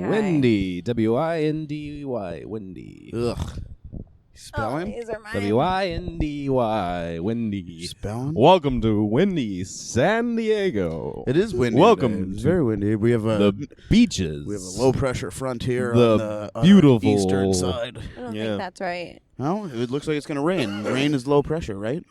Windy. W-I-N-D-Y. Windy. Ugh. Spelling? These are mine. W-I-N-D-Y. Windy. Spelling? Welcome to windy San Diego. It is windy. Welcome today. It's to very windy. We have the beaches. We have a low pressure front here The on the beautiful eastern side. I don't Yeah. think that's right. No, it looks like it's going to rain. Rain is low pressure, right?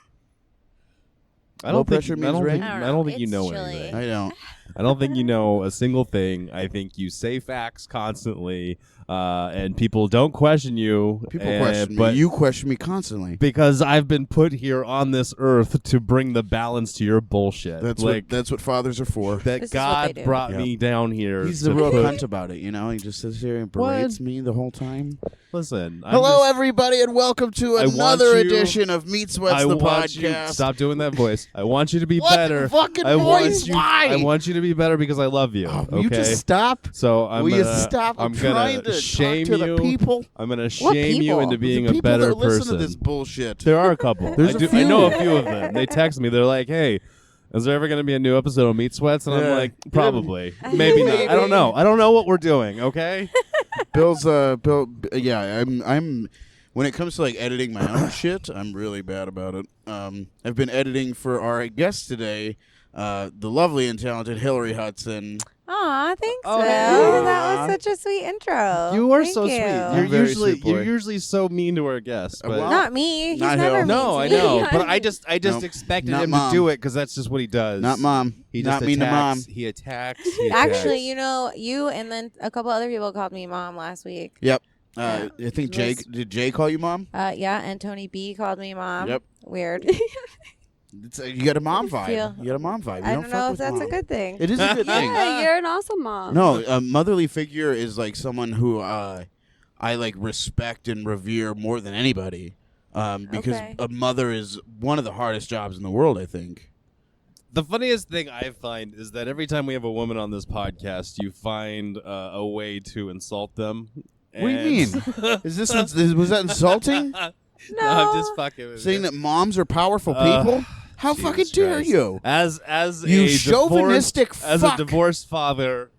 I Low don't think, pressure I means don't rain? think, I don't I don't know. think you It's know chilly. anything. I don't. I don't think you know a single thing. I think you say facts constantly, and people don't question you. People question me. But You question me constantly. because I've been put here on this earth to bring the balance to your bullshit. That's what fathers are for. That This is what God they do. brought Yep. me down here. He's to the real put- cunt about it, you know? He just sits here and berates me the whole time. Listen. I'm Hello, just- everybody, and welcome to I want another you- edition of Meat Sweats, I the want you. podcast. Stop doing that voice. I want you to be What better. fucking I want voice? you. Why? I want you to be better because I love you. Oh, okay. will you just stop? So I'm Will gonna you stop? I'm gonna trying to shame talk to you. the people. I'm gonna What shame you people? into being the a people better that listen person. to this bullshit. There are a couple. There's a I know a few. few of them. They text me. They're like, "Hey, is there ever going to be a new episode of Meat Sweats?" And Yeah. I'm like, "Probably, maybe not. I don't Maybe. know. I don't know what we're doing." Okay. Bill. Yeah, I'm. When it comes to like editing my own shit, I'm really bad about it. I've been editing for our guest today, the lovely and talented Hillary Hutson. Aw, thanks, Oh, Will. yeah. That was such a sweet intro. You are Thank so you. sweet. I'm very sweet boy. You're usually so mean to our guests. But Well, Not me. He's Not never Hill. mean no, to I me. know. But I just Nope. expected Not him Mom. to do it because that's just what he does. Not mom. He not just me to mom. attacks. He attacks. He attacks. Actually, you know, you and then a couple other people called me mom last week. Yep. Yeah. I think It was- did Jay call you mom? Yeah, and Tony B called me mom. Yep. Weird. You got a mom vibe. Feel- You got a mom vibe. You I don't don't fuck know if with that's mom. a good thing. It is a good thing. Yeah, you're an awesome mom. No, a motherly figure is like someone who I like respect and revere more than anybody. Because Okay. a mother is one of the hardest jobs in the world, I think. The funniest thing I find is that every time we have a woman on this podcast, you find a way to insult them. What do you mean? Is this was that insulting? No. I'm just fucking with Saying you. that moms are powerful people? How Jesus fucking dare Christ. you? As You a chauvinistic as fuck. a divorced father,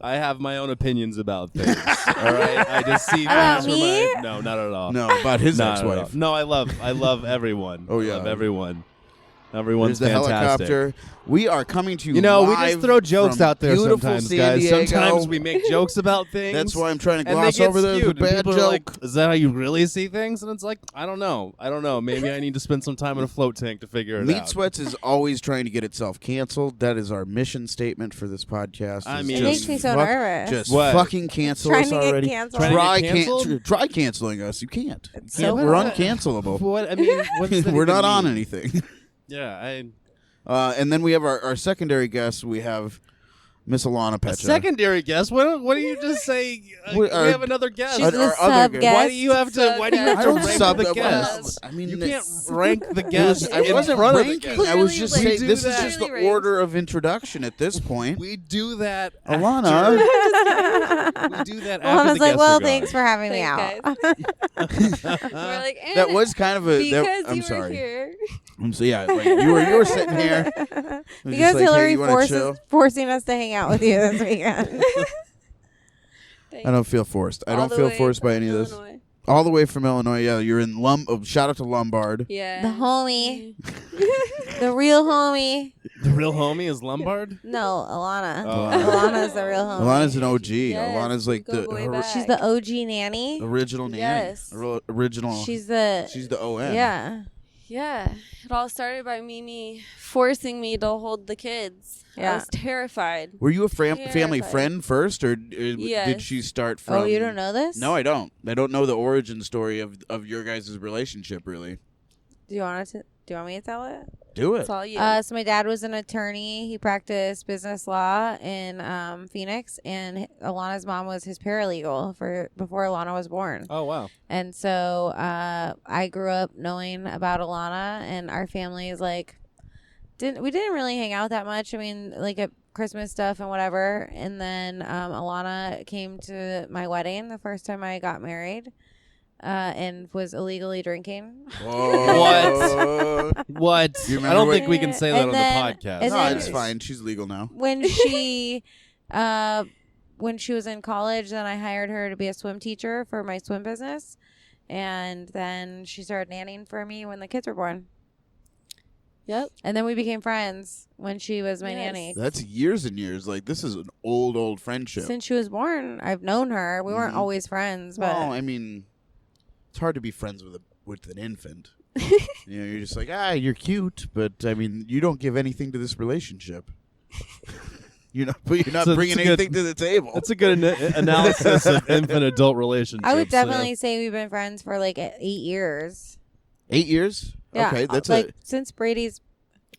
I have my own opinions about things. All right, I just see About things from me? no, not at all. No, about his Not at all. ex-wife. No, I love everyone. Oh, yeah. I love everyone. There's Everyone's the fantastic. helicopter. We are coming to you You know, we live just throw jokes from out there beautiful sometimes, San guys. Diego. Sometimes we make jokes about things. That's why I'm trying to and they gloss get over those. skewed, A and bad people joke. are like, is that how you really see things? And it's like, I don't know. Maybe I need to spend some time in a float tank to figure it Meat out. Sweats is always trying to get itself canceled. That is our mission statement for this podcast. I is mean- It makes me so nervous. Just What? fucking cancel Trying us to get already. canceled. Trying to Try, get canceled? try canceling us. You can't. You so can't. We're hard. uncancelable. What I mean, what's that We're even not on mean? anything. Yeah, And then we have our secondary guest. We have Miss Alannah a Pecha. secondary guest. What do you just say? We have another guest. She's Our the other sub guest. guest. Why do you have to? Why do you have I to don't rank sub the the guests? I mean, You can't it's- rank the It was- guests I in wasn't front of the ranking. guests. I was just Clearly saying do this that. is just the Clearly order of introduction at this point. We do that. Alannah. We do that Well, I after was the like, guests well, are gone. thanks for having me Thanks, out. We're like, and That was kind of a. because I'm you sorry. were here. So yeah, like you were sitting here. It was just Because like, hey, Hillary you wanna chill? forcing us to hang out with you this weekend. I don't feel forced. I All don't the feel way forced by from any of this. Illinois. All the way from Illinois. Yeah, you're in shout out to Lombard. Yeah. The homie. The real homie. The real homie is Lombard. No, Alannah. Oh. Alannah's the real homie. Alannah's an OG. Yes, Alannah's like go the way back. She's the OG nanny. original nanny. Yes. Original. She's the She's the OM. yeah. Yeah. It all started by Mimi forcing me to hold the kids. I Yeah. was terrified. Were you a family Terrified. friend first, or did Yes. she start from? Oh, you don't know this? No, I don't. I don't know the origin story of your guys' relationship. Really, Do you want me to tell it? do it. It's all you. So my dad was an attorney. He practiced business law in Phoenix, and Alannah's mom was his paralegal before Alannah was born. Oh wow. And so I grew up knowing about Alannah, and our family is like we didn't really hang out that much. I mean, like at Christmas stuff and whatever. And then Alannah came to my wedding the first time I got married, and was illegally drinking. Whoa. What? You remember I don't what- think we can say that And on then- the podcast. and No, then- it's fine. She's legal now. When she when she was in college, then I hired her to be a swim teacher for my swim business. And then she started nannying for me when the kids were born. Yep. And then we became friends when she was my nanny. That's years and years. Like, this is an old friendship. Since she was born, I've known her. We weren't always friends, but Well, I mean, it's hard to be friends with an infant. You're just like, you're cute, but I mean, you don't give anything to this relationship. You're not bringing anything to the table. That's a good analysis of infant-adult relationships. I would definitely say we've been friends for like 8 years. 8 years? Yeah, Okay, that's like since Brady's,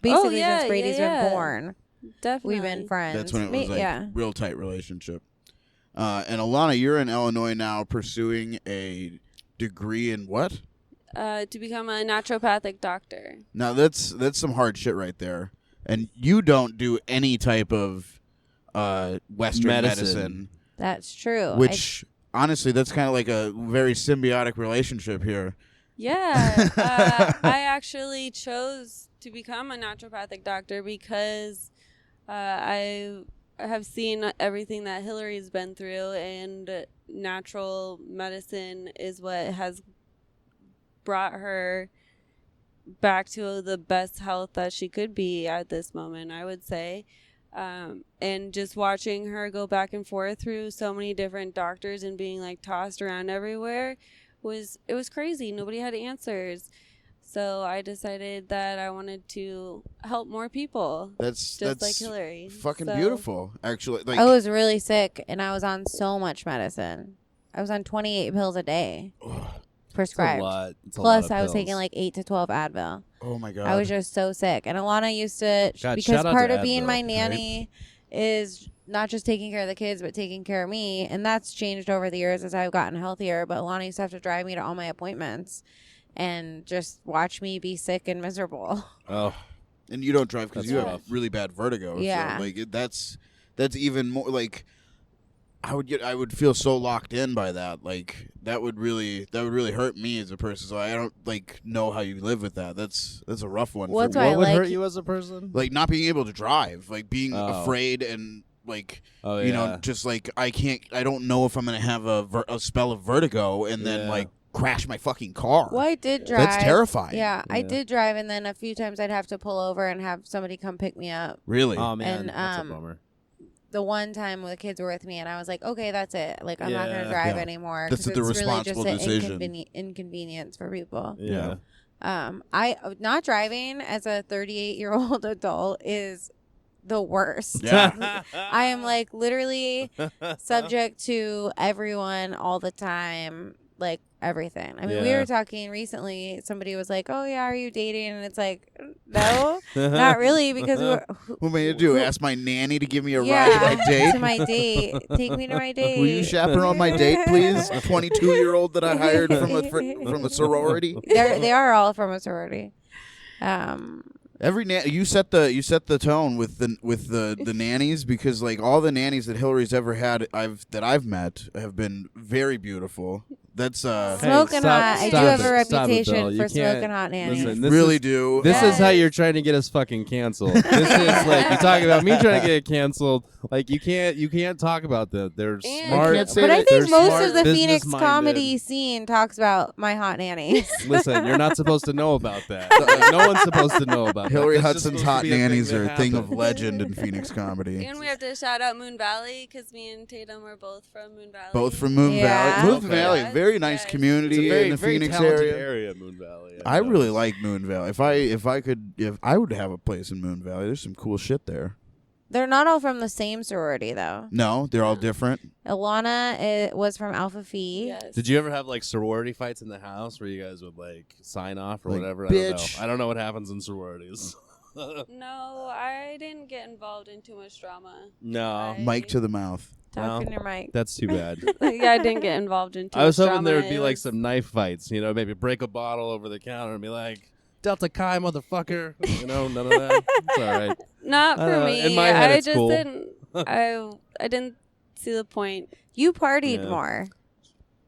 basically since Brady's been born. Definitely. We've been friends. That's when it was like real tight relationship. And Alannah, you're in Illinois now pursuing a degree in what? To become a naturopathic doctor. Now that's some hard shit right there. And you don't do any type of Western medicine. That's true. Which honestly, that's kind of like a very symbiotic relationship here. Yeah. I actually chose to become a naturopathic doctor because I have seen everything that Hillary's been through, and natural medicine is what has brought her back to the best health that she could be at this moment, I would say. And just watching her go back and forth through so many different doctors and being like tossed around everywhere was crazy. Nobody had answers. So I decided that I wanted to help more people. That's like Hillary. Fucking beautiful, actually. Like, I was really sick, and I was on so much medicine. I was on 28 pills a day. Prescribed. It's a lot. Plus, I was taking like 8 to 12 Advil. Oh my God. I was just so sick. And Alannah used to, because part of being my nanny is not just taking care of the kids, but taking care of me. And that's changed over the years as I've gotten healthier. But Alannah used to have to drive me to all my appointments and just watch me be sick and miserable. Oh. And you don't drive because you rough. have really bad vertigo. Yeah. So, like, that's even more like. I would feel so locked in by that. Like that would really hurt me as a person. So I don't know how you live with that. That's a rough one. What's What why I would like hurt you as a person? Like not being able to drive, like being afraid and just like I don't know if I'm gonna have a spell of vertigo and then like crash my fucking car. Well, I did drive. That's terrifying. Yeah, I did drive, and then a few times I'd have to pull over and have somebody come pick me up. Really? Oh man, And, that's a bummer. The one time when the kids were with me, and I was like, okay, that's it. Like, I'm not going to drive anymore. That's the responsible really just decision. an inconvenience for people. Yeah. Not driving as a 38-year-old adult is the worst. Yeah. I am like literally subject to everyone all the time, like everything. I mean, we were talking recently. Somebody was like, "Oh yeah, are you dating?" And it's like, no, not really, because what am I gonna do? Ask my nanny to give me a ride yeah, to my date? to my date. Take me to my date. Will you chaperone my date, please? 22-year-old that I hired from a sorority. They are all from a sorority. Every you set the tone with the nannies, because like all the nannies that Hillary's ever had that I've met have been very beautiful. That's smoking hot. I do have a reputation for smoking hot nannies. Listen, really do. This is how you're trying to get us fucking canceled. This is like you talk about me trying to get canceled. Like you can't talk about that. They're smart. But I think most smart, of the Phoenix business-minded. comedy scene talks about my hot nannies. Listen, you're not supposed to know about that. Like, no one's supposed to know about Hillary that. That's just Hudson's supposed hot to be nannies thing are that a thing of happens. legend in Phoenix comedy. And we have to shout out Moon Valley because me and Tatum are both from Moon Valley. Both from Moon Yeah. Valley. Moon Okay. Valley, very nice Yes. community It's a very, in the very Phoenix talented area. Moon Valley. I really like Moon Valley. If I would have a place in Moon Valley, there's some cool shit there. They're not all from the same sorority, though. No, they're all different. Alannah was from Alpha Phi. Yes. Did you ever have like sorority fights in the house where you guys would like sign off or Like, whatever? bitch. I don't know what happens in sororities. No, I didn't get involved in too much drama. No, Mic to the mouth. Talk in No. your mic. that's too bad. Yeah, I didn't get involved in too I was much hoping there drama. would be It like was- some knife fights, maybe break a bottle over the counter and be like, Delta Chi, motherfucker. None of that. It's all right. Not I for don't know. me. In my head, I it's just cool. didn't. I didn't see the point. You partied Yeah. more.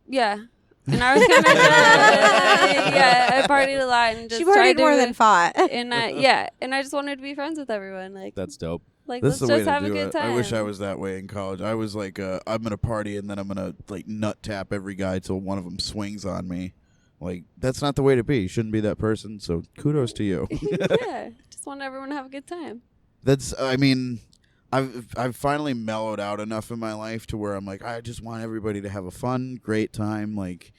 Yeah. And I was kind of I partied a lot and just She tried partied to more than fought. and I just wanted to be friends with everyone. Like That's dope. Like, That's let's the way just to have a do good it. time. I wish I was that way in college. I was like, I'm gonna party and then I'm gonna like nut tap every guy till one of them swings on me. Like, that's not the way to be. You shouldn't be that person. So kudos to you. Yeah, just want everyone to have a good time. I mean, I've finally mellowed out enough in my life to where I'm like, I just want everybody to have a fun, great time. Like,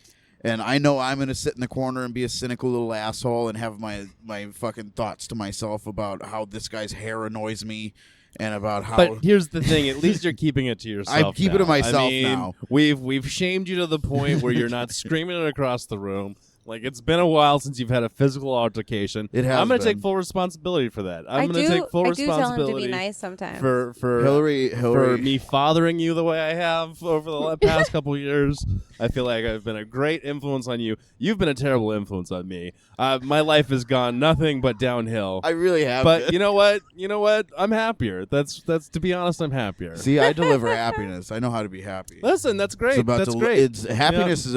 and I know I'm gonna sit in the corner and be a cynical little asshole and have my fucking thoughts to myself about how this guy's hair annoys me. And about how, But here's the thing: at least you're keeping it to yourself. I keep it to now. myself I mean, now. We've shamed you to the point where you're not screaming it across the room. Like, it's been a while since you've had a physical altercation. It has I'm going to been. take full responsibility for that. I I'm going to take full do tell him responsibility to be nice sometimes. for Hillary, for me fathering you the way I have over the past couple years. I feel like I've been a great influence on you. You've been a terrible influence on me. My life has gone nothing but downhill. I really have. But been. you know what? I'm happier. That's to be honest, I'm happier. See, I deliver happiness. I know how to be happy. Listen, that's great. It's about That's great. Happiness is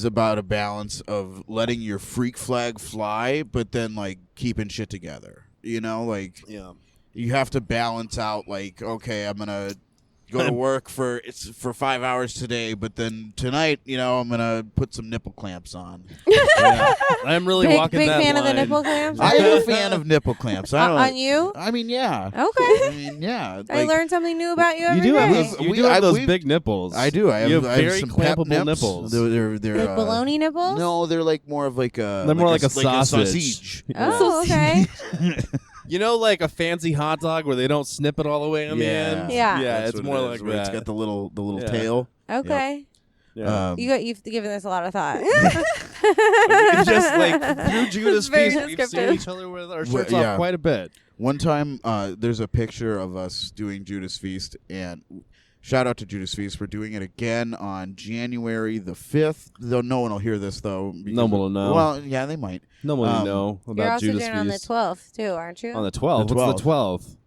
about a balance of letting your freak flag fly, but then like keeping shit together. You know, like you have to balance out. Like, okay, I'm gonna go to work for 5 hours today, but then tonight, I'm gonna put some nipple clamps on. I'm really big walking big that fan line. of the nipple clamps. I am a fan of nipple clamps. I don't, on you? I mean, yeah. Okay. I mean, yeah. I learned something new about you You every do day. have those, you do have those we've- big nipples. I do. I have, you have I have very some pep clampable nips. nipples. They're Like baloney nipples? No, they're like more of like a. They're more like a sausage. Oh, okay. You know, like a fancy hot dog where they don't snip it all the way on the end. Yeah. yeah, That's it's what more it is, like where that. It's got the little Yeah. tail. Okay. Yeah. You've given this a lot of thought. It's just like through Judas very Feast, we've seen descriptive. each other with our Well, shirts yeah. off quite a bit. One time, there's a picture of us doing Judas Feast, and shout out to Judas Feast. We're doing it again on January the 5th. Though no one will hear this though. No one will know. Well, yeah, they might. No one will know You're about also Judas doing Feast. it on the 12th, too, aren't you? On the 12th. The What's the 12th?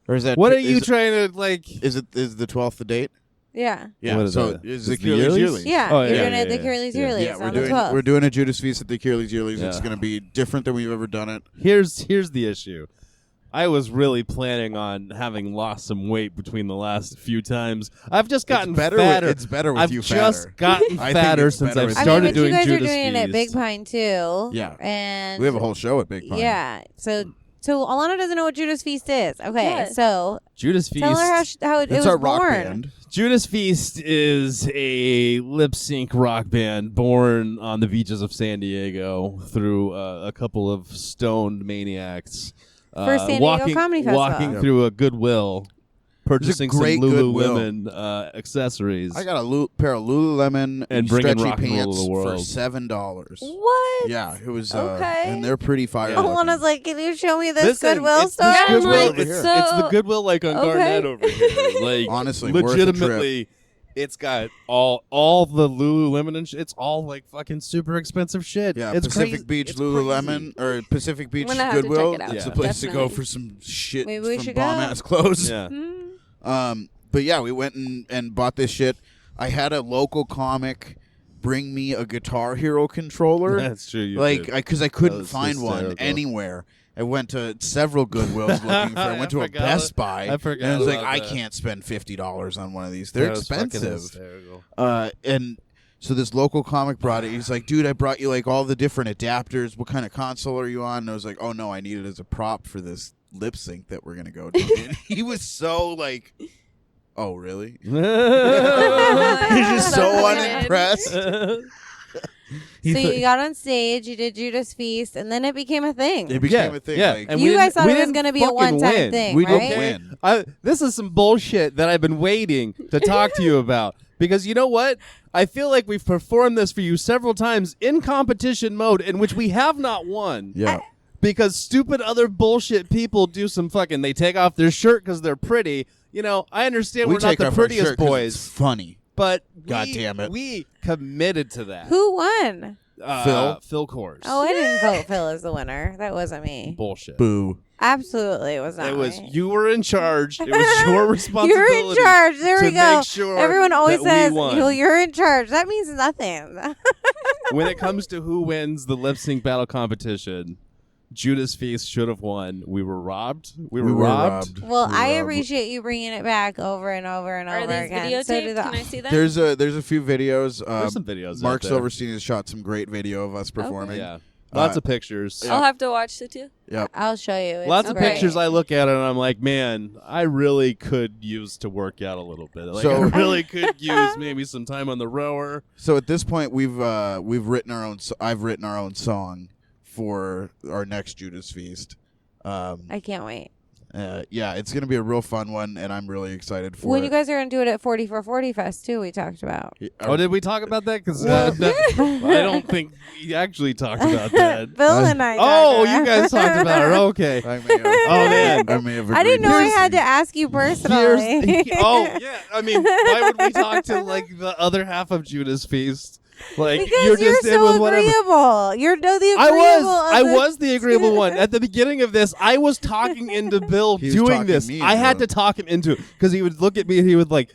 Or is that? What are you is, trying to like? Is the 12th the date? Yeah. Yeah. What is so that? is Is the it the Curly's Yearlies? Yearlies? Yeah. Oh, You're yeah, doing yeah, it at the yeah. Curly's Yeah. Yearlies Yeah, on the 12th. we're doing a Judas Feast at the Curly's Yearlies. It's Yeah. going to be different than we've ever done it. Here's the issue. I was really planning on having lost some weight between the last few times. I've just gotten It's better fatter. It's better with I've you just fatter. gotten I think fatter it's since better I've with I you. started mean, but doing you guys Judas are doing it Feast. at Big Pine, too. Yeah. And We have a whole show at Big Pine. Yeah. So Alannah doesn't know what Judas Feast is. Okay. Yeah. So Judas Feast. tell her how it It's was our rock born. band. Judas Feast is a lip sync rock band born on the beaches of San Diego through a couple of stoned maniacs. For San Diego walking, Comedy Festival. Walking through a Goodwill, purchasing some great Lululemon accessories. I got a pair of Lululemon And bringing stretchy rock and roll to pants the for world. $7. What? Yeah, it was. Okay. And they're pretty fire. Yeah. Alannah's like, can you show me this Listen, Goodwill it's store? this Yeah, I'm Goodwill, like, it's, so- it's the Goodwill like on Okay. Garnett over here. Like Honestly, worth a trip. legitimately, it's got all the Lululemon and it's all like fucking super expensive shit. Yeah, it's Pacific crazy. Beach It's Lululemon or Pacific Beach I'm gonna have to Goodwill. check it out. It's Yeah. the place to go Definitely. for some shit Maybe we from should go. bomb ass clothes. Yeah. But yeah, we went and bought this shit. I had a local comic bring me a Guitar Hero controller. That's true. You Like, did. because I couldn't was find one hysterical. anywhere. I went to several Goodwills looking for. I went to a forgot Best Buy. I forgot And I was like, about I that. can't spend $50 on one of these. They're That was fucking expensive. hysterical. And so this local comic brought it. He's like, dude, I brought you like all the different adapters. What kind of console are you on? And I was like, oh no, I need it as a prop for this lip sync that we're gonna go do. And he was so like, oh really? He's just so So unimpressed. So you got on stage, you did Judas Feast, and then it became a thing. It became a thing. Yeah. Like, And You we guys didn't- thought we it was didn't going to be a fucking one-time win. thing, we right? didn't win. This is some bullshit that I've been waiting to talk to you about. Because you know what? I feel like we've performed this for you several times in competition mode in which we have not won. Yeah. Because stupid other bullshit people do some fucking, they take off their shirt because they're pretty. You know, I understand we're not take the off our prettiest shirt 'cause boys, It's funny. but God damn it. we committed to that. Who won? Phil Kors. Oh, I didn't vote Phil as the winner. That wasn't me. Bullshit. Boo. Absolutely, it was not It was me. you were in charge. It was your responsibility. You're in charge. There to we go. make sure Everyone always that we says, won. "Well, you're in charge." That means nothing. When it comes to who wins the lip sync battle competition, Judas Feast should have won. We were robbed. We We were robbed. Well, We were I robbed. appreciate you bringing it back over and over and Are over these again. videotaped? So do Can I see them? There's a few videos. There's some videos. Mark out there. Silverstein has shot some great video of us performing. Yeah, lots of pictures. Yeah. I'll have to watch it too. Yep. I'll show you. It's Lots of great. pictures I look at it and I'm like, man, I really could use to work out a little bit. Like, So- I really could use maybe some time on the rower. So at this point, we've written our own. I've written our own song for our next Judas Feast. I can't wait. Yeah, it's gonna be a real fun one, and I'm really excited for When it. you guys are going to do it at 40 for 40 Fest, too, we talked about. Oh, did we talk about that? Because I don't think we actually talked about that. Bill and I Oh, talked you about guys talked about it. Okay. I may have, Oh, man. I may have. I didn't agreed know I to had to this. ask you personally. Oh, yeah. I mean, why would we talk to, like, the other half of Judas Feast? Like, Because you're you're just in so with whatever. agreeable. You're the I agreeable was the agreeable one. At the beginning of this, I was talking into Bill He was doing talking this. me I into had it. to talk him into it because he would look at me and he would like,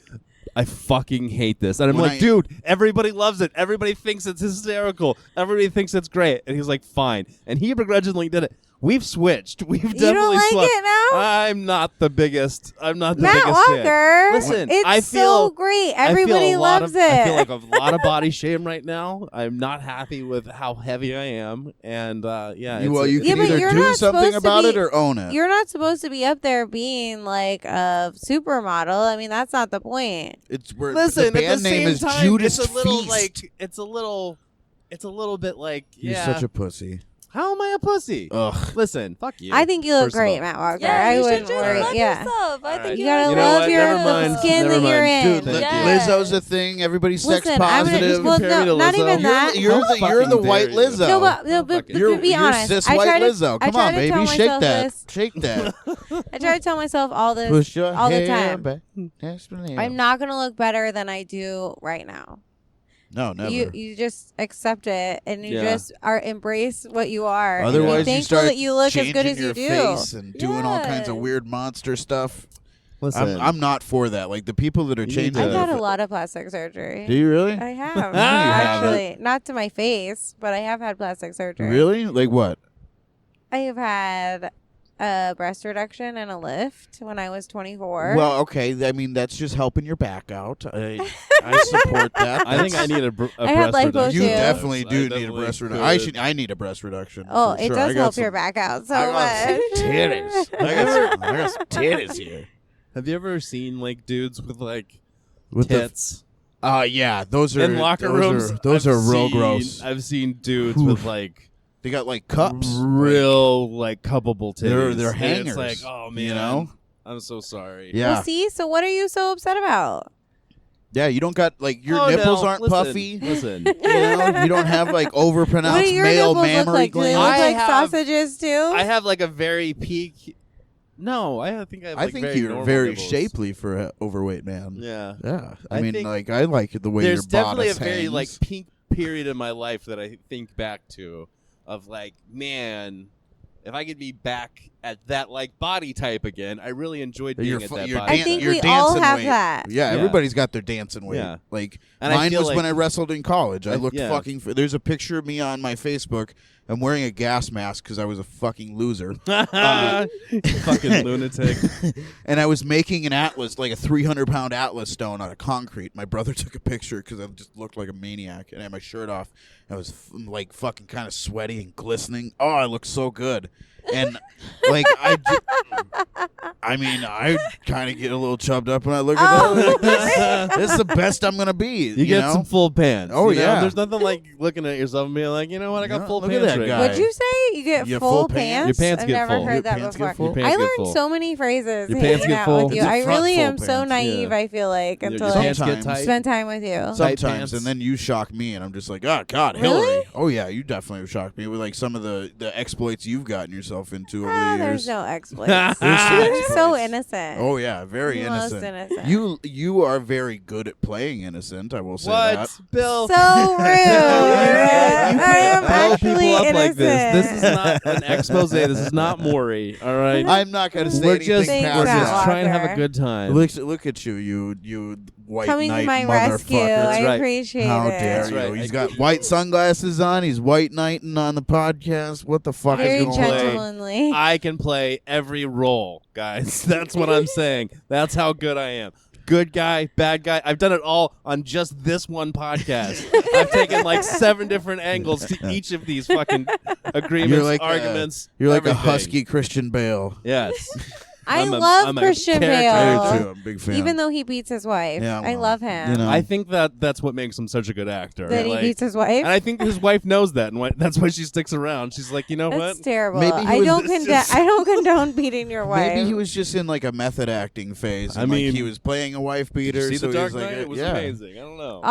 I fucking hate this. And I'm When like, I- dude, everybody loves it. Everybody thinks it's hysterical. Everybody thinks it's great. And he's like, fine. And he begrudgingly did it. We've switched. We've You definitely don't like swapped. it now? I'm not the biggest. I'm not the Matt biggest fan. Walker. Listen, it's I feel so great. I feel Everybody a lot loves of, it. I feel like a lot of body shame right now. I'm not happy with how heavy I am, and yeah. Well, you Yeah, can but either you're do not something supposed to about be- it or own it. You're not supposed to be up there being like a supermodel. I mean, that's not the point. It's where Listen, the band at the name same is time, Judas it's a little Feast. like it's a little bit like You're yeah. such a pussy. How am I a pussy? Ugh. Listen, fuck you. I think you look first of great, all. Matt Walker. Yeah, I you should wouldn't just worry. love Yeah. yourself. I Alright. think You you gotta You know love what? your Never mind. the skin Never that you're mind. in. Dude, thank you. Lizzo's a thing. Everybody's sex Listen, I'm gonna, positive. well, Compare me no, to not Lizzo. even that. You're the Fucking white dare you. Lizzo. No, but You're- be honest. Cis I white try to, Lizzo. I Come try on, to baby, tell shake myself that. this. Shake that. I try to tell myself all this Push your all the hair time. back. Yes, ma'am. I'm not gonna look better than I do right now. No, never. You just accept it and you Yeah. just embrace what you are. and Otherwise, be you thankful start that you look as changing good as you your do. face and doing all kinds of Yes. weird monster stuff. Listen, I'm not for that. Like the people that are You need changing. to- I've Yeah. had a lot of plastic surgery. Do you really? I have haven't. actually, not to my face, but I have had plastic surgery. Really? Like what? I have had a breast reduction and a lift when I was 24. Well, okay. I mean, that's just helping your back out. I support that. I think I need a I had breast lipo reduction. You too. definitely I do need a definitely breast could. reduction. I need a breast reduction. oh, for it sure. I does got help some- your back out so I got some much. titties. I got some titties here. Have you ever seen like dudes with like With the tits yeah, those are in locker rooms? Those I've are real seen- gross. I've seen dudes Oof. with like They got like cups. real like cuppable titties. They're And hangers. It's like, oh man, you know? I'm so sorry. Yeah, Well, see, so what are you so upset about? yeah. You don't got like your Oh, nipples no. aren't Listen, puffy. Listen, You know, you don't have like What overpronounced do your male nipples look mammary like? Do they look glands. I like have- sausages too? I have like a very peak. No, I think I have. I Like think very you're normal very nipples. shapely for an overweight man. Yeah. Yeah, I I mean, think like I like the way There's your definitely a bodice very hangs. like peak period in my life that I think back to, of like, man, if I could be back at that like body type again, I really enjoyed being You're at fu- that you're body. I dan- think you're we all dancing have weight. that. Yeah, Yeah. everybody's got their dancing weight. Yeah. Like And I mine feel was like- when I wrestled in college. I looked yeah. fucking. There's a picture of me on my Facebook. I'm wearing a gas mask because I was a fucking loser, Fucking lunatic. and I was making an atlas, like a 300-pound atlas stone out of concrete. My brother took a picture because I just looked like a maniac, and I had my shirt off. I was like fucking kind of sweaty and glistening. Oh, I looked so good. And like I kind of get a little chubbed up when I look at Oh. that. This is the best I'm gonna be. You get know? some full pants. Oh, you know? yeah. There's nothing like looking at yourself and being like, you know what, I got Yeah, full look at pants that right guy. now. What'd you say? You get You full full pants? pants? Your pants I've get never full. heard Your that pants before. get full. Your pants I get learned full. so many phrases Your pants hanging get out full. with you. It's a I front really full am so pants. naive, Yeah. I feel like, Your until pants I get Sometimes. tight. spend time with you. Tight Sometimes, pants. and then you shock me, and I'm just like, oh God, Really? Hillary. Oh yeah, you definitely have shocked me with like some of the exploits you've gotten yourself himself into over the years. There's no exploits. There's some You're so exploits. innocent. Oh yeah, very Most innocent. innocent. You are very good at playing innocent. I will say What, that. Bill? So rude. You I am can't blow actually people up innocent. like this. This is not an expose. This is not Maury. All right. I'm not going to say We're anything just Thanks, past we're Matt just that. trying to have a Walker. good time. Look at you white Coming knight to my motherfucker. rescue. I That's right. appreciate How it. dare That's you? right. He's got white sunglasses on. He's white knighting on the podcast. What the fuck Very is going on? gentlemanly. I can play every role, guys. That's what I'm saying. That's how good I am. Good guy, bad guy. I've done it all on just this one podcast. I've taken like 7 different angles to each of these fucking agreements, You're like arguments. You're like everything. a husky Christian Bale. Yes. I I'm love a Christian character. I Bale. do too. I'm a big fan. Even though he beats his wife. Yeah, I well, love him. you know. I think that's what makes him such a good actor. That he Like, beats his wife. and I think his wife knows that, and that's why she sticks around. She's like, you know That's what? terrible. Maybe he I was don't just- I don't condone beating your wife. Maybe he was just in like a method acting phase. I And, mean, like, he was playing a wife Did you beater. see so The he Dark was like, Knight? It was yeah. amazing. I don't know.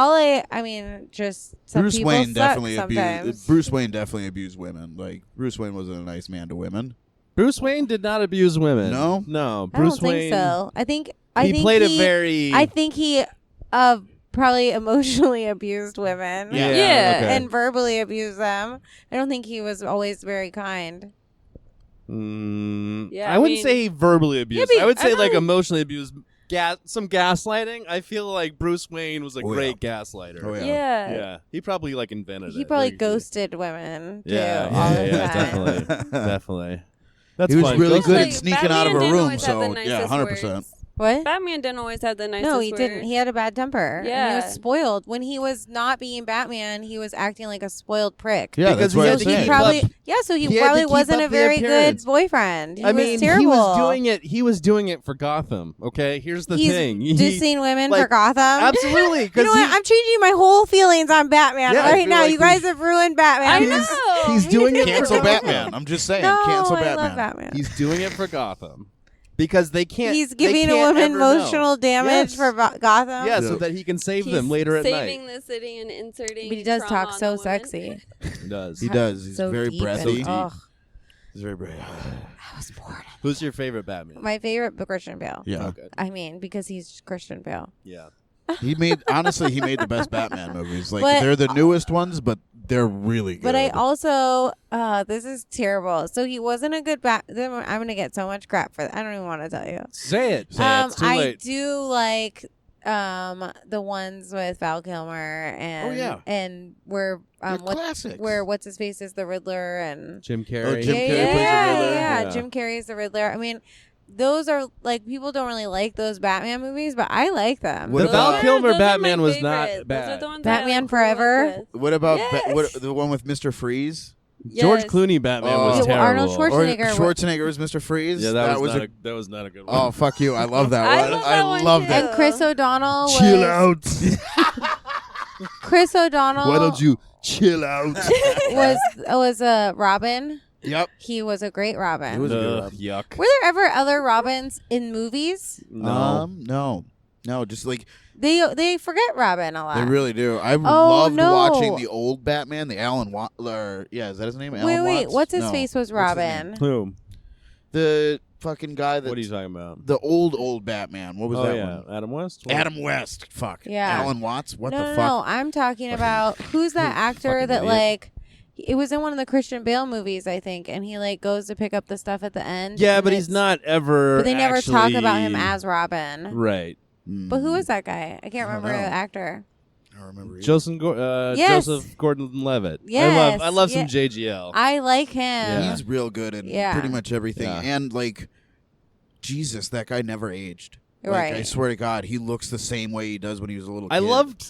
I mean, just some Bruce people Wayne suck definitely sometimes. abused. Bruce Wayne definitely abused women. Like Bruce Wayne wasn't a nice man to women. Bruce Wayne did not abuse women. No? No. I Bruce don't Wayne. think so. I think He played a very. I think he probably emotionally abused women. Yeah. Yeah. okay. And verbally abused them. I don't think he was always very kind. Yeah, I wouldn't mean- say he verbally abused. but I would I say like know- emotionally abused. Some gaslighting. I feel like Bruce Wayne was a Oh, great gaslighter. Oh, yeah. Yeah. Yeah. He probably like invented it. He probably Like, ghosted women too. Yeah, all yeah, the yeah, time. definitely, definitely. That's He was fine. really Ghosting- good at Like, sneaking out of a Batman didn't room. always have the So yeah, nicest 100%. words. What? Batman didn't always have the nicest No, he words. didn't. He had a bad temper. And he Yeah. was spoiled. When he was not being Batman, he was acting like a spoiled prick. Yeah, Because that's he what had I'm to So he keep saying. probably up- so he he had to probably keep wasn't up a the very appearance. good boyfriend. He I was mean, terrible. he was doing it. He was doing it for Gotham. Okay, here's the He's thing. dissing women like, for Gotham. Absolutely, You because know what? I'm changing my whole feelings on Batman Yeah, I right feel now. like You guys we- have ruined Batman. I He's- know. he's doing it for Cancel Gotham. Batman. I'm just saying. No, Cancel I Batman. love Batman. He's doing it for Gotham because they can't. He's they giving a can't woman ever know. emotional damage Yes. for Gotham. Yeah, so that he can save He's them later at saving night. the city and inserting. But he does trauma talk on so the woman. sexy. He does. He does. He's so very deep breathy. and, ugh, He's very breathy. I was bored. Who's your favorite Batman? My favorite, Christian Bale. Yeah. Okay. I mean, because he's Christian Bale. Yeah. He made the best Batman movies. Like But- they're the newest ones, but they're really good. But I also, this is terrible. So he wasn't a good I'm gonna get so much crap for that. I don't even want to tell you. Say it. Say it. It's too I late. do like the ones with Val Kilmer and Oh, yeah. and where They're classics. where what's his face is the Riddler and Jim Carrey. Oh, Jim yeah, Carrey plays the yeah, Riddler. yeah, Yeah. Jim Carrey's the Riddler. I mean, those are like people don't really like those Batman movies, but I like them. What The Those Val are- Kilmer those are my Batman was not favorites. bad. Those are the ones that I Batman like grew up Forever? with. What about Yes. the one with Mr. Freeze? George Yes. Clooney Batman Oh. was Yeah, well, terrible. Arnold Or Schwarzenegger. Schwarzenegger was Mr. Freeze? Yeah, that was a not a that was not a good one. Oh, fuck you. I love that I one. love that one love too. that. And Chris O'Donnell was Chill out. Chris O'Donnell Why don't you chill out? was Robin. Yep. He was a great Robin. He was a good Ugh, one. yuck. Were there ever other Robins in movies? No. No, just like They forget Robin a lot. they really do. I loved no. watching the old Batman, the Alan Watts. Yeah, is that his name? Alan Wait, Watts? what's his No. face was What's his Robin? Who? The fucking guy that What are you talking about? the old Batman. What was Oh that yeah, one? Adam West. Adam West. Fuck. Yeah. Alan Watts. What no, the no, fuck? no. I'm talking about who's that actor Fucking that idiot. like it was in one of the Christian Bale movies, I think, and he like goes to pick up the stuff at the end. Yeah, and but he's it's- not ever. But they never talk about him actually- as Robin. Right. But who is that guy? I can't I don't remember the know. actor. I don't remember. Yes. Joseph Gordon-Levitt. Yes, I love some yeah. JGL. I like him. Yeah. He's real good in Yeah. pretty much everything. Yeah. And like Jesus, that guy never aged. Like, Right. I swear to God, he looks the same way he does when he was a little kid.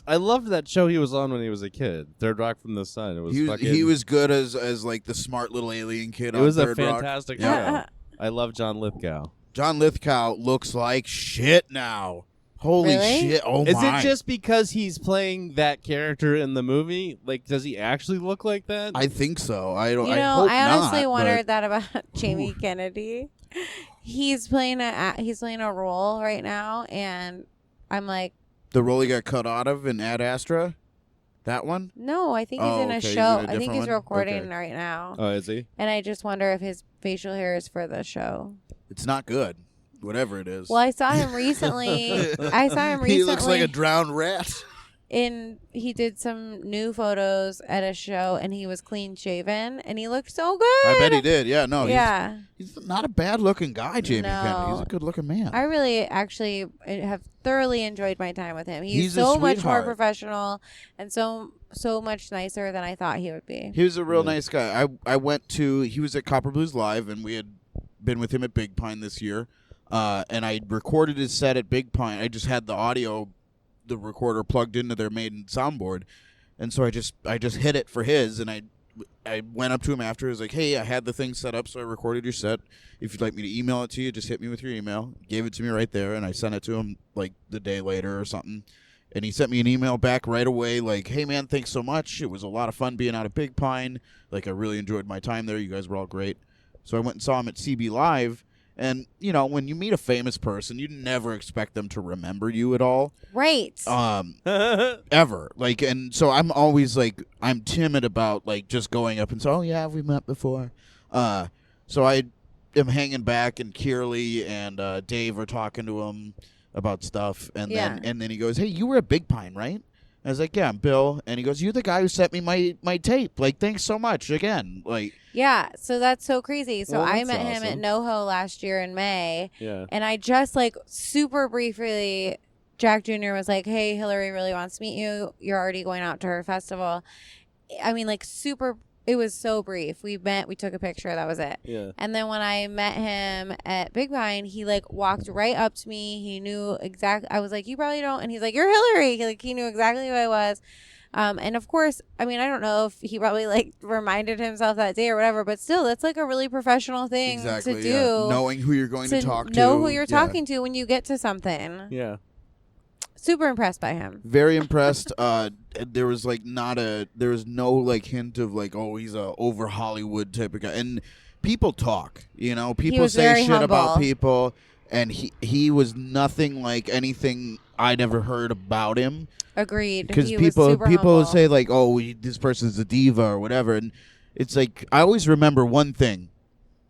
I loved that show he was on when he was a kid. Third Rock from the Sun. It was He was good as like the smart little alien kid It on was a Third Rock. fantastic Yeah. show. I love John Lithgow. John Lithgow looks like shit now. Holy Really? shit. Oh Is my. it just because he's playing that character in the movie? Like, does he actually look like that? I think so. I don't You I know, hope I honestly not, wondered but that about Jamie Kennedy. He's playing a role right now, and I'm like, the role he got cut out of in Ad Astra? That one? No, I think he's Oh, in a okay, he's show. in a I think different he's one? recording Okay. right now. Oh, is he? And I just wonder if his facial hair is for the show. It's not good. Whatever it is. Well, I saw him recently. He looks like a drowned rat. He did some new photos at a show, and he was clean shaven, and he looked so good. I bet he did. Yeah, no. Yeah. He's not a bad looking guy, Jamie No. Kennedy. He's a good looking man. I really actually have thoroughly enjoyed my time with him. He's He's a so much more sweetheart. professional and so much nicer than I thought he would be. He was a real Yeah. nice guy. He was at Copper Blues Live, and we had been with him at Big Pine this year. And I recorded his set at Big Pine. I just had the recorder plugged into their main soundboard, and so I just hit it for his, and I went up to him after. I was like, "Hey, I had the thing set up, so I recorded your set. If you'd like me to email it to you, just hit me with your email." Gave it to me right there, and I sent it to him like the day later or something. And he sent me an email back right away, like, "Hey man, thanks so much. It was a lot of fun being out at Big Pine. Like, I really enjoyed my time there. You guys were all great." So I went and saw him at CB Live. And, you know, when you meet a famous person, you never expect them to remember you at all. Right. Ever. Like, and so I'm always, like, I'm timid about, like, just going up and saying, "Oh, yeah, we met before." So I am hanging back, and Kierley and Dave are talking to him about stuff. And then he goes, "Hey, you were at Big Pine, right?" I was like, "Yeah, I'm Bill." And he goes, "You're the guy who sent me my tape. Like, thanks so much again." Like, yeah, so that's so crazy. So Well, I that's met him at awesome. NoHo last year in May, Yeah. and I just like super briefly, Jack Jr. was like, "Hey, Hillary really wants to meet you. You're already going out to her festival." I mean, like super. It was so brief. We met. We took a picture. That was it. Yeah. And then when I met him at Big Pine, he like walked right up to me. He knew exactly. I was like, "You probably don't," and he's like, "You're Hillary." He knew exactly who I was. And of course, I mean, I don't know if he probably like reminded himself that day or whatever, but still, that's like a really professional thing exactly, to do. yeah. Knowing who you're going to talk to. Know who you're Yeah. talking to when you get to something. Yeah. Super impressed by him. Very impressed. There was like there was no like hint of like, oh, he's a over Hollywood type of guy. And people talk, you know, people was say very shit about humble. people, and he was nothing like anything I'd ever heard about him. Agreed. Because He was super people humble. say like, oh, this person's a diva or whatever, and it's like I always remember one thing.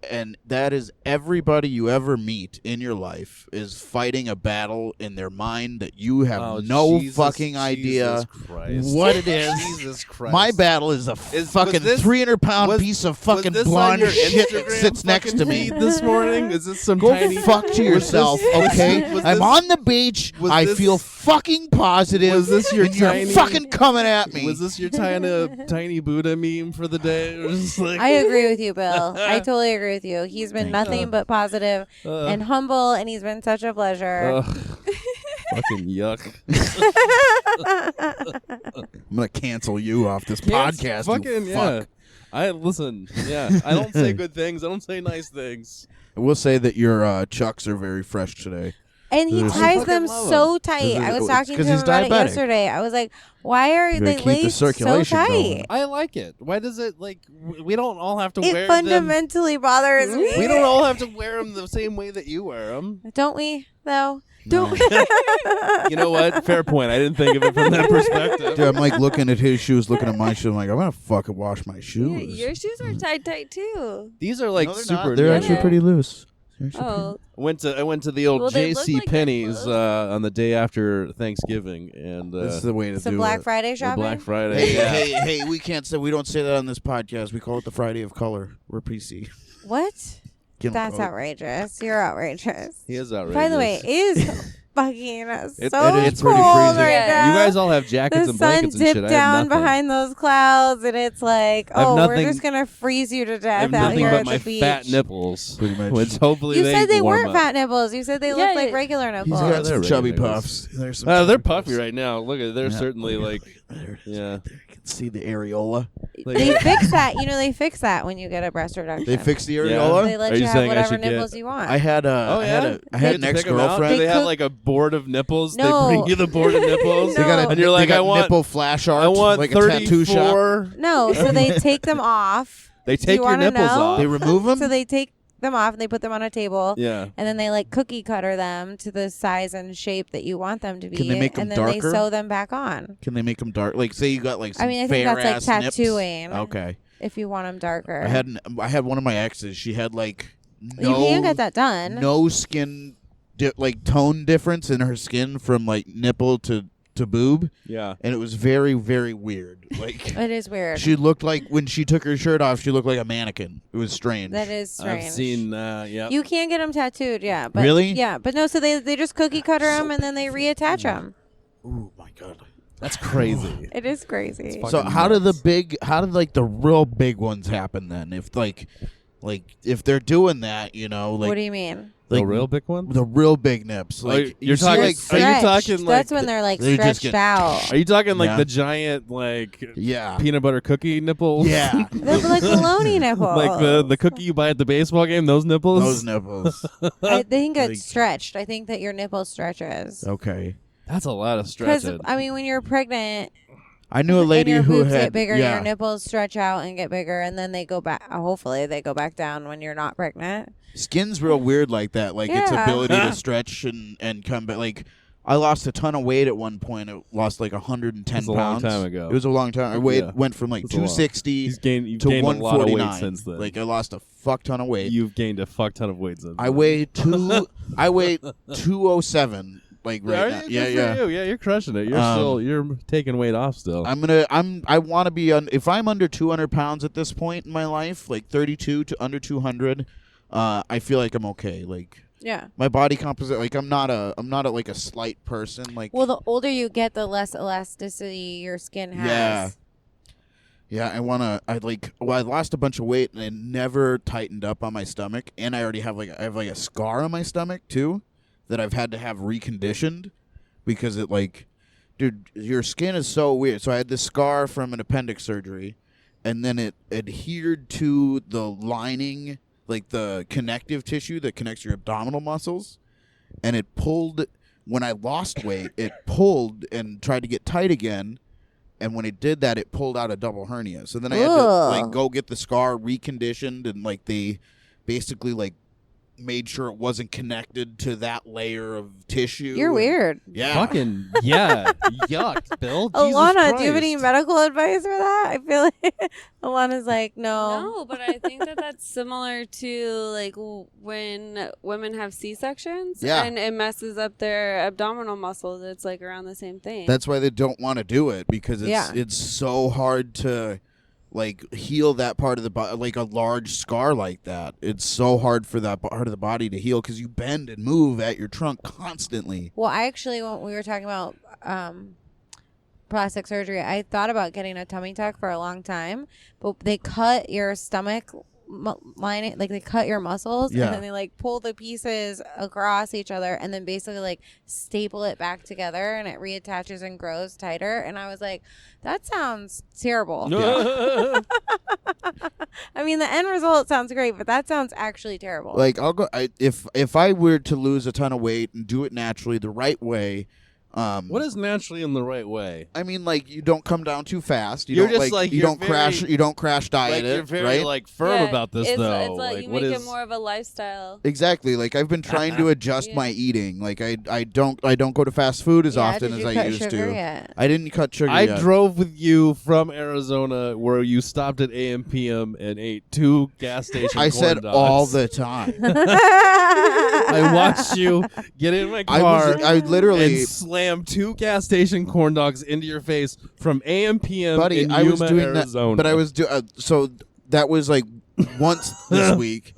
And that is everybody you ever meet in your life is fighting a battle in their mind that you have no fucking idea what it is. Jesus Christ. My battle is a fucking 300-pound piece of fucking blonde shit that sits next to me. this morning. Is this some Go tiny fuck to yourself, okay? was I'm this- on the beach. was I this- feel fucking positive. Was this your and you're tiny- fucking coming at me? Was this your tiny Buddha meme for the day? It was just like, I agree with you, Bill. I totally agree with you. He's been Thank nothing but positive and humble, and he's been such a pleasure. fucking yuck. I'm gonna cancel you off this podcast. Fucking you yeah. fuck. I listen. Yeah, I don't say good things. I don't say nice things. I will say that your chucks are very fresh today. And he I ties fucking them love so tight. I was It's talking to 'cause him he's about it diabetic. yesterday. I was like, why are You gotta they keep the laced so circulation tight? going. I like it. Why does it like? We don't all have to It wear them. fundamentally bothers me. We don't all have to wear them the same way that you wear them. Don't we, though? No. You know what? Fair point. I didn't think of it from that perspective. Dude, I'm like looking at his shoes, looking at my shoes. I'm like, I'm gonna fucking wash my Yeah, shoes. your shoes are tied tight too. These are like No, they're super. not. They're Yeah. actually pretty loose. Oh, I went to the old Well, they look J.C. like they're Penney's closed. on the day after Thanksgiving, and That's the way to Some do Black it. Friday or shopping? Black Friday. Hey, yeah. hey, we don't say that on this podcast. We call it the Friday of Color. We're PC. What? Get 'em That's out. outrageous. You're outrageous. He is outrageous. By the way, it is fucking so it's cold pretty crazy. right Yeah. now. you guys all have jackets the and sun blankets and dipped shit. I have down nothing. behind those clouds, and it's like, I have oh, we're nothing- just gonna freeze you to I have death out nothing here but at my the beach. fat nipples. Pretty much. Which hopefully You they said they warm weren't up. fat nipples. You said they Yeah, looked like regular He's nipples. got they're some chubby regular. puffs. There's some They're chubby puffy puffs. right now. Look at they're Yeah. certainly like There it is. yeah. There you can see the areola. They fix that. You know, they fix that when you get a breast reduction. They fixed the Yeah. areola. They let Are you you have saying I whatever should get- nipples you want. I had Oh, I yeah? had an You get to pick 'em out? ex-girlfriend. Do they have cook- like a board of nipples? No. They bring you the board of nipples. They got a- and you're like, they got I want nipple flash art. I want like a tattoo shop. 34. No, so they take them off. They Do take you your wanna nipples know? off. They remove them. So they take them off and they put them on a table. Yeah. And then they like cookie cutter them to the size and shape that you want them to be. Can they make them and then darker? they sew them back on. Can they make them dark? Like, say you got like some I mean, I think fair that's like ass tattooing. nips. Okay. If you want them darker. I had one of my exes. She had like you can get that done. no skin like tone difference in her skin from like nipple to boob. Yeah. And it was very, very weird. Like It is weird. she looked like when she took her shirt off, she looked like a mannequin. It was strange. That is strange. I've seen yeah. You can get them tattooed, yeah. But Really? Yeah, but no. So they just cookie cutter them and then they reattach them. Oh my god. That's crazy. It is crazy. So Fucking how nuts. how did like the real big ones happen then? If like if they're doing that, you know, like What do you mean? The like real big one? the real big nips. Like you're you see, talking- like Are you Stretched. talking, like, That's when they're like they just stretched get- out. Are you talking like Yeah. the giant like yeah. peanut butter cookie nipples? Yeah. They're like baloney nipples. Like the cookie you buy at the baseball game, those nipples? Those nipples. I think Like- it's stretched. I think that your nipple stretches. Okay. That's a lot of Because stretching. I mean, when you're pregnant, I knew a lady and your who boobs had get bigger, yeah. your nipples stretch out and get bigger, and then they go back. Hopefully, they go back down when you're not pregnant. Skin's real weird like that. Like its Yeah. ability to stretch and come back. Like I lost a ton of weight at one point. I lost like 110 It was a pounds. long time ago. It was a long time. I Yeah. went from like It's a lot. 260 you've to gained a lot of 149 weight since then. Like I lost a fuck ton of weight. You've gained a fuck ton of weight since I then. weigh 207 like right Are now. you? Yeah, Good yeah. for you. Yeah, you're crushing it. You're you're taking weight off still. I want to be on. If I'm under 200 pounds at this point in my life, like 32 to under 200, I feel like I'm okay. Like Yeah. my body composite, like I'm not a like a slight person. Like Well, the older you get, the less elasticity your skin has. Yeah. yeah, I lost a bunch of weight and I never tightened up on my stomach, and I already have a scar on my stomach too, that I've had to have reconditioned, because it like, dude, your skin is so weird. So I had this scar from an appendix surgery, and then it adhered to the lining, like the connective tissue that connects your abdominal muscles, and it pulled. When I lost weight, it pulled and tried to get tight again, and when it did that, it pulled out a double hernia. So then I had to like Ugh. go get the scar reconditioned, and like they basically like made sure it wasn't connected to that layer of tissue. You're and- weird. Yeah. Fucking yeah, yuck, Bill. Jesus Alana, do you have any Christ. medical advice for that? I feel like Alana's like, No, but I think that that's similar to like when women have C-sections Yeah. and it messes up their abdominal muscles. It's like around the same thing. That's why they don't want to do it, because Yeah. it's so hard to like heal that part of the body, like a large scar like that. It's so hard for that part of the body to heal, because you bend and move at your trunk constantly. Well, I actually, when we were talking about plastic surgery, I thought about getting a tummy tuck for a long time, but they cut your stomach lining, like they cut your muscles, Yeah. and then they like pull the pieces across each other, and then basically like staple it back together, and it reattaches and grows tighter. And I was like, that sounds terrible. I mean, the end result sounds great, but that sounds actually terrible. Like if I were to lose a ton of weight and do it naturally the right way. What is naturally in the right way? I mean, like, you don't come down too fast. You You're don't just, like, you you're don't crash. very- You don't crash diet Like, you're it, very right? like firm Yeah, about this it's, though. It's like you what make is it more of a lifestyle. Exactly. Like I've been trying to adjust Yeah. my eating. Like I don't go to fast food as Yeah, often did as you I cut used sugar to. yet? I didn't cut sugar I yet. drove with you from Arizona, where you stopped at AM/PM and ate 2 gas station. I corn said dogs. all the time. I watched you get in my car I literally, and slam 2 gas station corn dogs into your face from AM/PM buddy, in I was Yuma, doing Arizona. that, but I was so that was like once this week,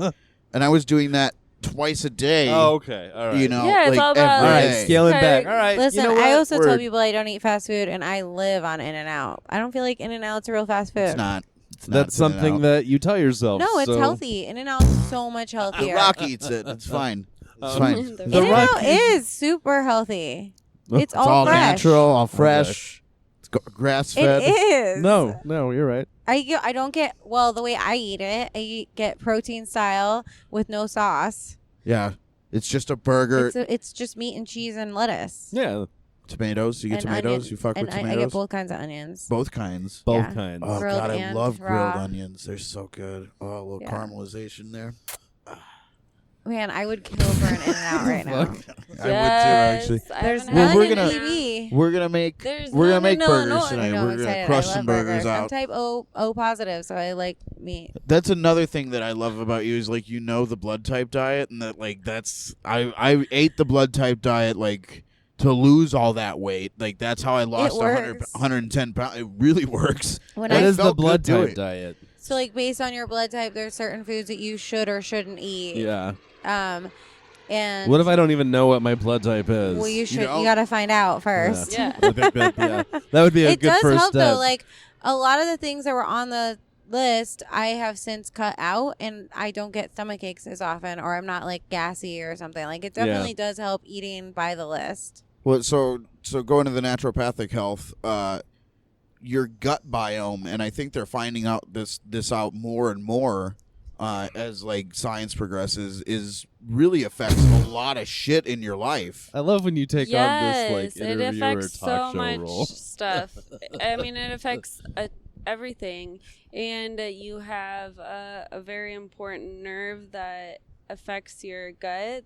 and I was doing that twice a day. Oh, okay, all right. You know, Yeah, it's like all about- every all right, day. scaling Okay. back. All right, Listen, you know what? I also tell We're- people I don't eat fast food, and I live on In-N-Out. I don't feel like In-N-Out's a real fast food. It's not. It's not. that's It's In-N-Out. something that you tell yourself. No, it's so- healthy. In-N-Out's so much The healthier. Rock eats it. It's fine. It's Um, fine. The The In-N-Out Rock- is super healthy. It's It's all fresh. natural, all fresh. It's grass fed. It is. No, you're right. I don't get, well, the way I eat it, get protein style with no sauce. Yeah, it's just a burger. It's just meat and cheese and lettuce. Yeah, Tomatoes. You get And tomatoes. onion. You fuck And with I tomatoes. get both kinds of onions. Both kinds. both Yeah. kinds. Oh Grilled God, I and love grilled raw. onions. They're so good. Oh, a little Yeah. caramelization there. Man, I would kill for an In-N-Out right now. I would too, actually. There's Well, none we're in gonna- EB. We're gonna make There's burgers I tonight. know, I'm We're gonna excited. crush I some love burgers I'm out. type O positive, so I like meat. That's another thing that I love about you is like the blood type diet, and that like that's I ate the blood type diet like to lose all that weight. Like that's how I lost 110 pounds. It really works. When What I is the felt blood good doing type it. diet? So, like, based on your blood type, there's certain foods that you should or shouldn't eat. Yeah. And What if I don't even know what my blood type is? well, you should. know- You got to find out first. Yeah. I think that would be a It good does first help step. though. Like a lot of the things that were on the list, I have since cut out, and I don't get stomach aches as often, or I'm not like gassy or something. Like it definitely does help eating by the list. Well, so going to the naturopathic health, your gut biome, and I think they're finding out this out more and more as like science progresses, is really affects a lot of shit in your life. I love when you take on this like it interviewer affects talk so show much role. stuff. I mean, it affects everything, and you have a very important nerve that affects your gut.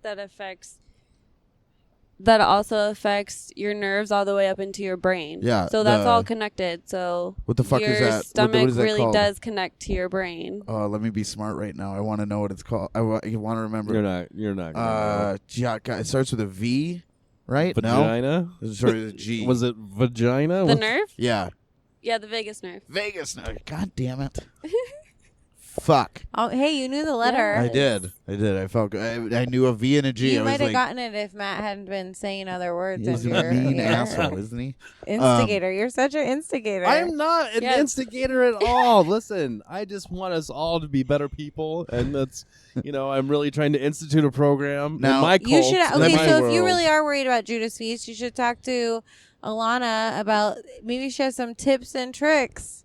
That also affects your nerves all the way up into your brain. Yeah, So that's all connected. So What the fuck your is that? What stomach is that really called? does connect to your brain. Let me be smart right now. I want to know what it's called. I want to remember. You're not. Gonna Yeah, it starts with a V, right? know. No, Vagina? it starts with a G. Was it vagina? The Was- nerve? Yeah, Yeah, the vagus nerve. Vegas. No, God damn it. Fuck. Oh, hey, you knew the letter. I did. I felt good. I knew a V and a G. You I might was have like, gotten it if Matt hadn't been saying other words. he's in a your mean ear. asshole, isn't he? Instigator. You're such an instigator. I'm not an Yes. instigator at all. Listen, I just want us all to be better people, and that's I'm really trying to institute a program Now- in my cult. You should. in Okay, my so if you world. really are worried about Judas Feast, you should talk to Alannah about maybe she has some tips and tricks.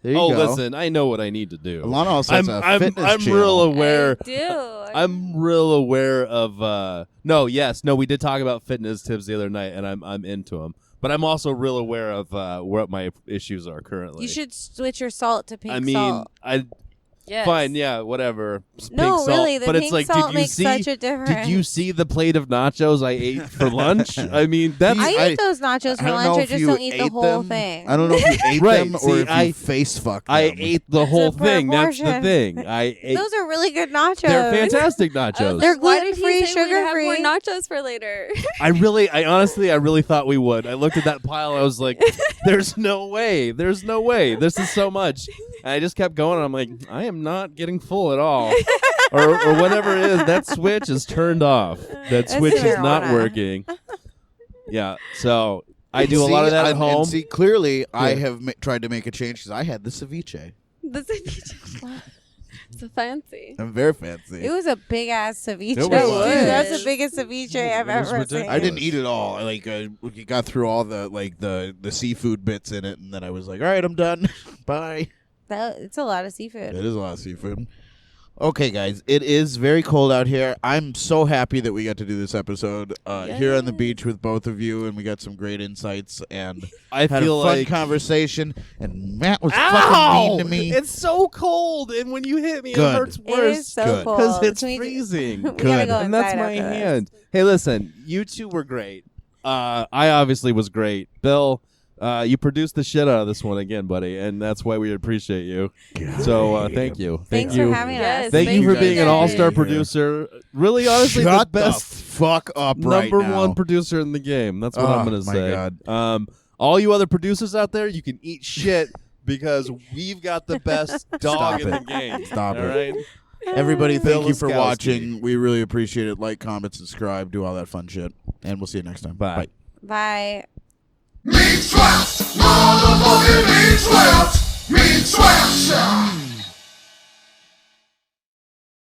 There you Oh, go. listen, I know what I need to do. Alannah also has a fitness I'm channel. real aware. I do. I'm real aware of. No, we did talk about fitness tips the other night, and I'm into them. But I'm also real aware of what my issues are currently. You should switch your salt to pink I mean, salt. Yes. fine, yeah, whatever. Pink No, salt. really, the but pink it's like, salt did you makes see? such a difference. Did you see the plate of nachos I ate for lunch? I mean, that's I eat those nachos for I don't lunch. know I if just you don't eat the ate whole them. thing. I don't know if you ate Right, them or see, if you I- face fucked them. I ate the whole thing. That's the proportion. thing. I ate. Those are really good nachos. They're fantastic I was nachos. like, They're why did he gluten-free, say we'd have sugar-free. more nachos for later. I honestly thought we would. I looked at that pile. I was like, "There's no way. There's no way. This is so much." And I just kept going. And I'm like, I am not getting full at all, or whatever it is. That switch is turned off. That That's switch is not marijuana. working. Yeah. So I do a lot of that at and home. see, clearly, I Yeah. have tried to make a change because I had the ceviche. It's a fancy. I'm very fancy. It was a big ass ceviche. It was. Dude, that's the biggest ceviche I've It was ever ridiculous. seen. I didn't eat it all. Like, we got through all the seafood bits in it, and then I was like, all right, I'm done. Bye. It's a lot of seafood. It is a lot of seafood. Okay, guys, it is very cold out here. I'm so happy that we got to do this episode here on the beach with both of you, and we got some great insights and I had feel a fun like conversation. And Matt was Ow! fucking mean to me. It's so cold, and when you hit me, Good. it hurts It worse. is so Good. cold. Because it's Can we- freezing. we gotta Good. go And that's inside my after this. hand. Hey, listen, you two were great. I obviously was great. Bill, you produced the shit out of this one again, buddy, and that's why we appreciate you. So thank you. Thanks Thank you. for having Yes, us. Thank you for you being an guys. all-star Yeah. producer. Really, honestly, Shut the best fuck up right number now. one producer in the game. That's what Oh, I'm going to my say. God. All you other producers out there, you can eat shit because we've got the best dog Stop in the it. game. Stop all it. right? Everybody, thank you for Laskowski. watching. We really appreciate it. Like, comment, subscribe, do all that fun shit. And we'll see you next time. Bye. Bye. Meat Sweats! Motherfucking Meat Sweats! Meat Sweats!